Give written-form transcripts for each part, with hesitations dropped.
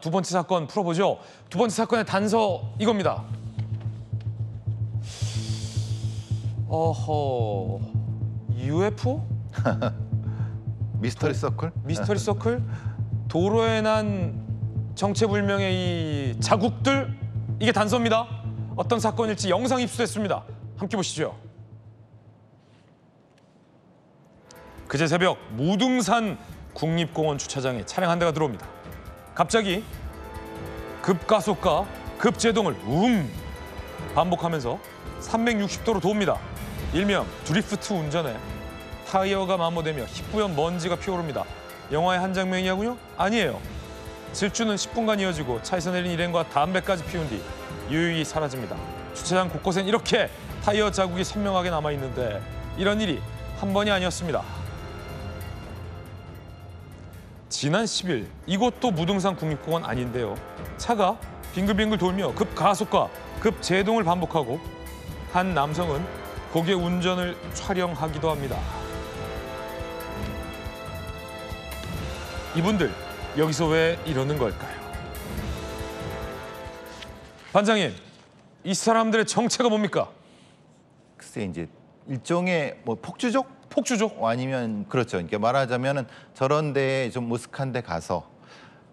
두 번째 사건 풀어보죠. 두 번째 사건의 단서 이겁니다. 어허, UFO? 미스터리 서클? 미스터리 서클? 도로에 난 정체불명의 이 자국들? 이게 단서입니다. 어떤 사건일지 영상 입수됐습니다. 함께 보시죠. 그제 새벽 무등산 국립공원 주차장에 차량 한 대가 들어옵니다. 갑자기 급가속과 급제동을 반복하면서 360도로 돕니다. 일명 드리프트 운전에 타이어가 마모되며 희뿌연 먼지가 피어오릅니다. 영화의 한 장면이냐고요? 아니에요. 질주는 10분간 이어지고 차에서 내린 일행과 담배까지 피운 뒤 유유히 사라집니다. 주차장 곳곳엔 이렇게 타이어 자국이 선명하게 남아있는데 이런 일이 한 번이 아니었습니다. 지난 10일 이곳도 무등산 국립공원 아닌데요. 차가 빙글빙글 돌며 급가속과 급제동을 반복하고 한 남성은 고개 운전을 촬영하기도 합니다. 이분들 여기서 왜 이러는 걸까요? 반장님, 이 사람들의 정체가 뭡니까? 글쎄 이제 일종의 뭐 폭주족? 폭주족? 아니면 그렇죠. 그러니까 말하자면은 저런 데에 좀 으슥한 데 가서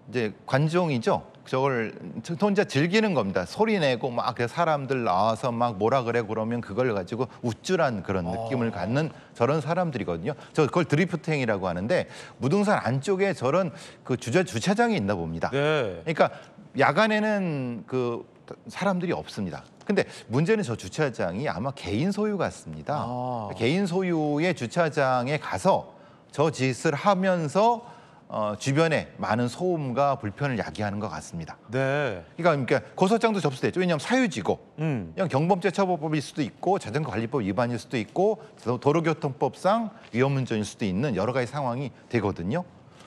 이제 관종이죠. 저걸 혼자 즐기는 겁니다. 소리 내고 막 사람들 나와서 막 뭐라 그래 그러면 그걸 가지고 우쭐한 그런 느낌을 갖는 저런 사람들이거든요. 그걸 드리프트 행위라고 하는데 무등산 안쪽에 저런 그 주차장이 있나 봅니다. 네. 그러니까 야간에는 그 사람들이 없습니다. 근데 문제는 저 주차장이 아마 개인 소유 같습니다. 개인 소유의 주차장에 가서 저 짓을 하면서 주변에 많은 소음과 불편을 야기하는 것 같습니다. 네. 그러니까 고소장도 접수됐죠. 왜냐하면 사유지고 그냥 경범죄 처벌법일 수도 있고 자전거관리법 위반일 수도 있고 도로교통법상 위험운전일 수도 있는 여러 가지 상황이 되거든요.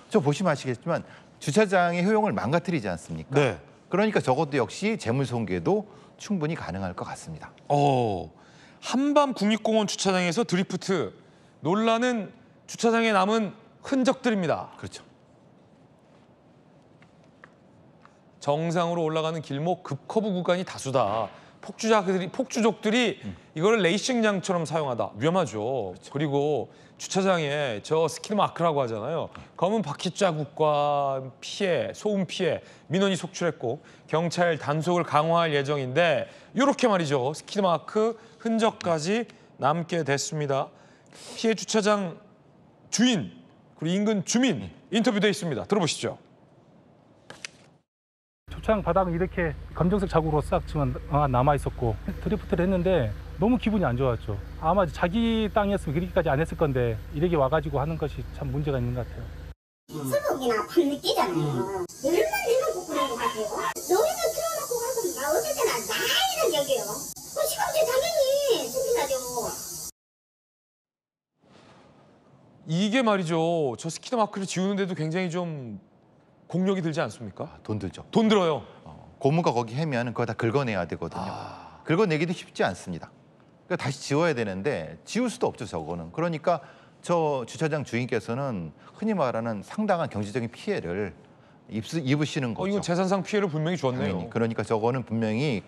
저 보시면 아시겠지만 주차장의 효용을 망가뜨리지 않습니까? 네. 그러니까 저것도 역시 재물손괴도 충분히 가능할 것 같습니다. 한밤 국립공원 주차장에서 드리프트. 논란은 주차장에 남은 흔적들입니다. 그렇죠. 정상으로 올라가는 길목 급커브 구간이 다수다. 폭주족들이 이거를 레이싱장처럼 사용하다. 위험하죠. 그렇죠. 그리고 주차장에 저 스키드 마크라고 하잖아요. 검은 바퀴 자국과 피해, 소음 피해, 민원이 속출했고 경찰 단속을 강화할 예정인데 이렇게 말이죠. 스키드 마크 흔적까지 남게 됐습니다. 피해 주차장 주인 그리고 인근 주민 인터뷰돼 있습니다. 들어보시죠. 주차장 바닥은 이렇게 검정색 자국으로 싹 지금 남아 있었고 드리프트를 했는데 너무 기분이 안 좋았죠. 아마 자기 땅이었으면 그렇게까지 안 했을 건데 이렇게 와가지고 하는 것이 참 문제가 있는 것 같아요. 수국이나 밤 늦게잖아요. 얼마나 부끄러워가지고 여기서 틀어놓고 가서 나 어쩔 때는 나이는 여기요. 시간제 당연히 숨기나죠. 이게 말이죠. 저 스키드 마크를 지우는데도 굉장히 좀 공력이 들지 않습니까? 돈 들죠. 돈 들어요. 고무가 거기 해면 그거 다 긁어내야 되거든요. 긁어내기도 쉽지 않습니다. 그러니까 다시 지워야 되는데 지울 수도 없죠, 저거는. 그러니까 저 주차장 주인께서는 흔히 말하는 상당한 경제적인 피해를 입으시는 거죠. 이건 재산상 피해를 분명히 줬네요. 당연히. 그러니까 저거는 분명히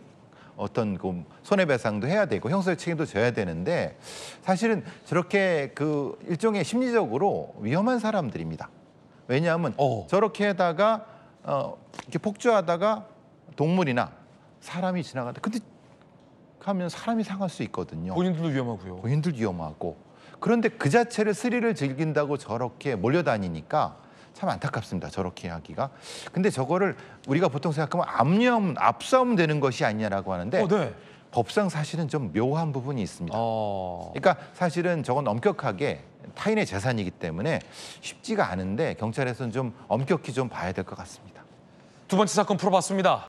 어떤 그 손해배상도 해야 되고 형사적 책임도 져야 되는데 사실은 저렇게 그 일종의 심리적으로 위험한 사람들입니다. 왜냐하면 저렇게 하다가 이렇게 폭주하다가 동물이나 사람이 지나가다 근데 하면 사람이 상할 수 있거든요. 본인들도 위험하고요. 본인들 위험하고 그런데 그 자체를 스릴을 즐긴다고 저렇게 몰려다니니까 참 안타깝습니다. 저렇게 하기가. 근데 저거를 우리가 보통 생각하면 압수하면 되는 것이 아니냐라고 하는데 네. 법상 사실은 좀 묘한 부분이 있습니다. 그러니까 사실은 저건 엄격하게 타인의 재산이기 때문에 쉽지가 않은데 경찰에서는 좀 엄격히 좀 봐야 될 것 같습니다. 두 번째 사건 풀어봤습니다.